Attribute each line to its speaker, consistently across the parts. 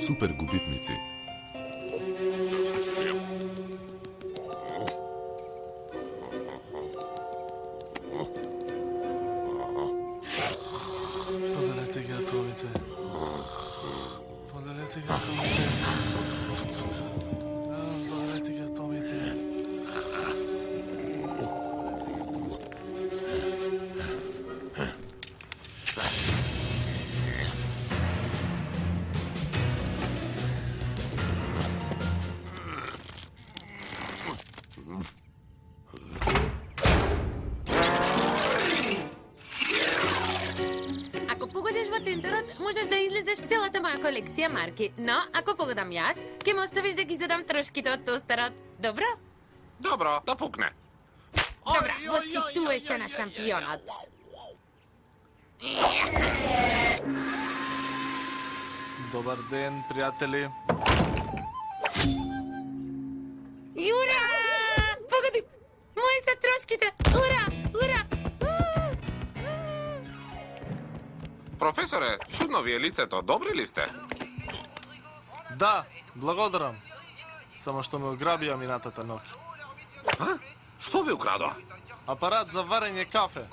Speaker 1: super gubitnici.
Speaker 2: Поделете ги атомите. Поделете ги атомите. Поделете ги атомите.
Speaker 3: Ако погодиш во центарот, можеш да излезеш целата моја колекција марки. Но, ако погодам јас, ќе ме оставиш да ги задам трошките од тостерот. Добро?
Speaker 4: Добро, да пукне.
Speaker 3: Добра, восхитувај се на шампионот.
Speaker 2: Добар ден, пријатели.
Speaker 3: Ура! Погоди! Мои се трошките! Ура! Ура!
Speaker 4: Професоре, чудно ви е лицето. Добри ли сте?
Speaker 2: Да, благодарам. Само што ме ограбија минатата ноќ.
Speaker 4: А? Што ви украдоа?
Speaker 2: Апарат за варење кафе.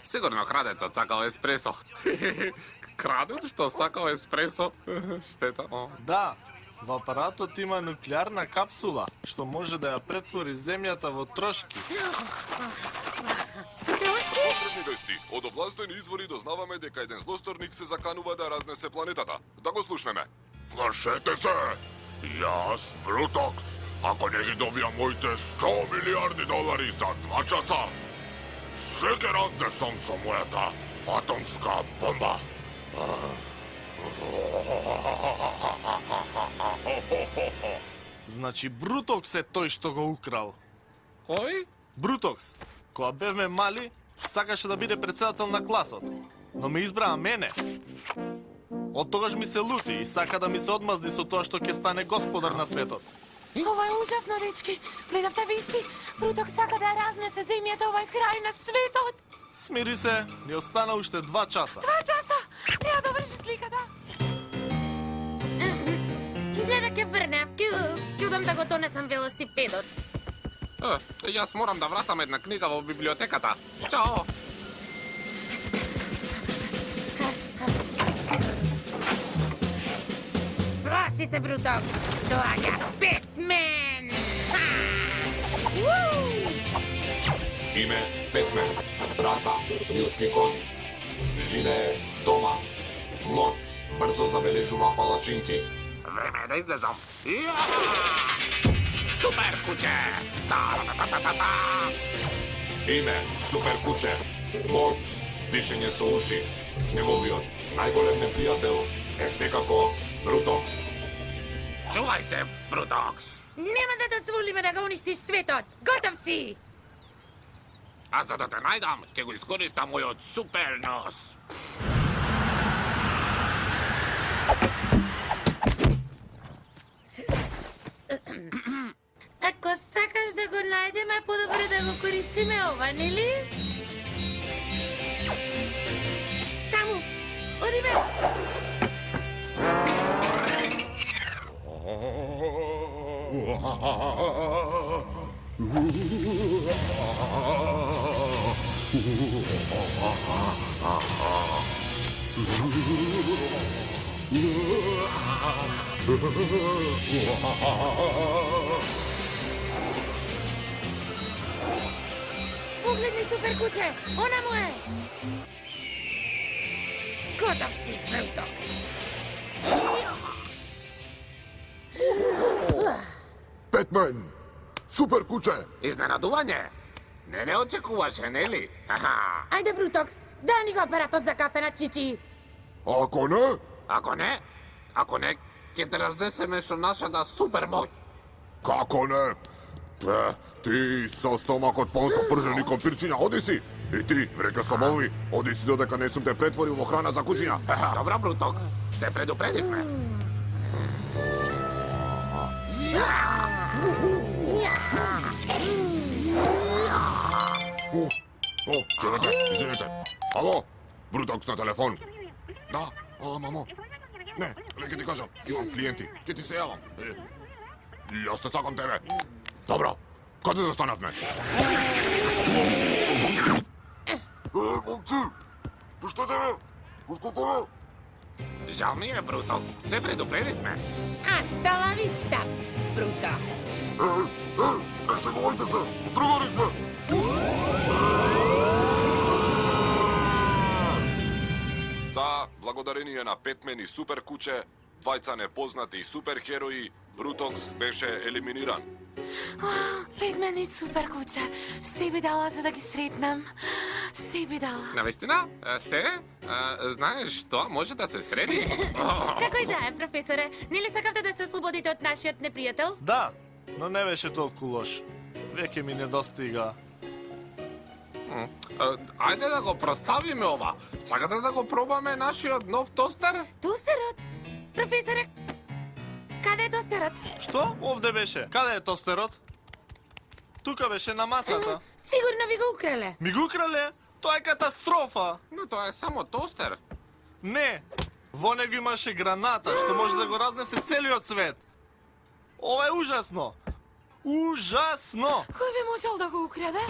Speaker 4: Сигурно крадецот сакал еспресо. Крадец што сакал еспресо? Штета.
Speaker 2: Да, во апаратот има нуклеарна капсула, што може да ја претвори земјата во трошки.
Speaker 5: Потребни вести. Од овластени извори дознаваме дека еден злосторник се заканува да разнесе планетата. Да го слушнеме. Плашете се! Јас, Брутокс, ако не ги добијам моите 100 милиарди долари за 2 часа, се ќе разнесам со мојата атомска бомба.
Speaker 2: Значи Брутокс е тој што го украл.
Speaker 4: Кој?
Speaker 2: Брутокс, кога бевме мали, сакаше да биде председател на класот, но ме избраа мене. Од тогаш ми се лути и сака да ми се одмазди со тоа што ќе стане господар на светот.
Speaker 3: Ова е ужасно, дечки. Гледавте вести? Бруток сака да ја разнесе земјата овај крај на светот.
Speaker 2: Смири се, ни остана уште 2 часа.
Speaker 3: 2 часа! Треба да врши сликата. Изгледа ќе врне. Ќе удам да го донесам велосипедот.
Speaker 4: Јас морам да вратам една книга во библиотеката. Чао!
Speaker 3: Плаши се, Бруток! Доаѓа Бетмен!
Speaker 5: Име Бетмен. Раса Нилски конј. Живее дома. Мод брзо забележува палачинки.
Speaker 4: Време е да излезам. Супер куче! Та-та-та-та-та!
Speaker 5: Име Супер куче. Мод дишење со уши. Неговиот најголем непријател е секако Брутокс.
Speaker 4: Чувај се, Брутокс!
Speaker 3: Нема да дозволиме да го уништиш светот! Готов си!
Speaker 4: А за да те најдам, ќе го искористам мојот супер нос.
Speaker 3: Ако сакаш да го најдеме, подобро да го користиме ова, нели? Таму! Одиме! Погледни, супер куче! Она му е! Готов си, Брутокс!
Speaker 5: Бетмен! Супер куче!
Speaker 4: Изненадување? Не очекуваше, нели? Аха.
Speaker 3: Ајде, Брутокс, дај ни го апаратот за кафе на Чичи!
Speaker 5: Ако не,
Speaker 4: Ако не, ќе те разнесеме со нашата супер моќ.
Speaker 5: како не? Ти со стомакот пон со пржени компирчиња, оди си! И ти, врека со молви, оди си додека не сум те претворил во храна за кучиња.
Speaker 4: Добра, Брутокс, те предупредивме.
Speaker 5: Чекайте, извинете. Ало, Брутокс на телефон. Да, мамо. Не, леќе ти кажам, имам клиенти, ќе ти се јавам. И јас те сакам тебе. Добро, каде застанавме? Момци, пуштете ме! Пуштете ме!
Speaker 4: Жал ми е, Брутокс. Те предупредихме.
Speaker 3: Hasta la vista, Brutox.
Speaker 5: Не шегувайте се! Другари сме! Да, благодарение на Петмен и Супер Куче, двајца непознати суперхерои, Брутокс беше елиминиран.
Speaker 3: Петмен и супер куча. Си би дала за да ги сретнам. Си би дала.
Speaker 4: Навистина, знаеш, тоа може да се среди.
Speaker 3: Како и да е, професоре, нели сакавте да се ослободите од нашиот непријател?
Speaker 2: Да, но не беше толку лош. Веќе ми недостига.
Speaker 4: Ајде да го проставиме ова. Сакате да го пробаме нашиот нов тостер?
Speaker 3: Тостерот? Професоре, каде е тостерот?
Speaker 2: Што? Овде беше. Каде е тостерот? Тука беше на масата.
Speaker 3: Сигурно ви го украле.
Speaker 2: Ми го украле? Тоа е катастрофа.
Speaker 4: Но тоа е само тостер.
Speaker 2: Не, во него имаше граната што може да го разнесе целиот свет. Ова е ужасно. Ужасно!
Speaker 3: Кој би можел да го украде?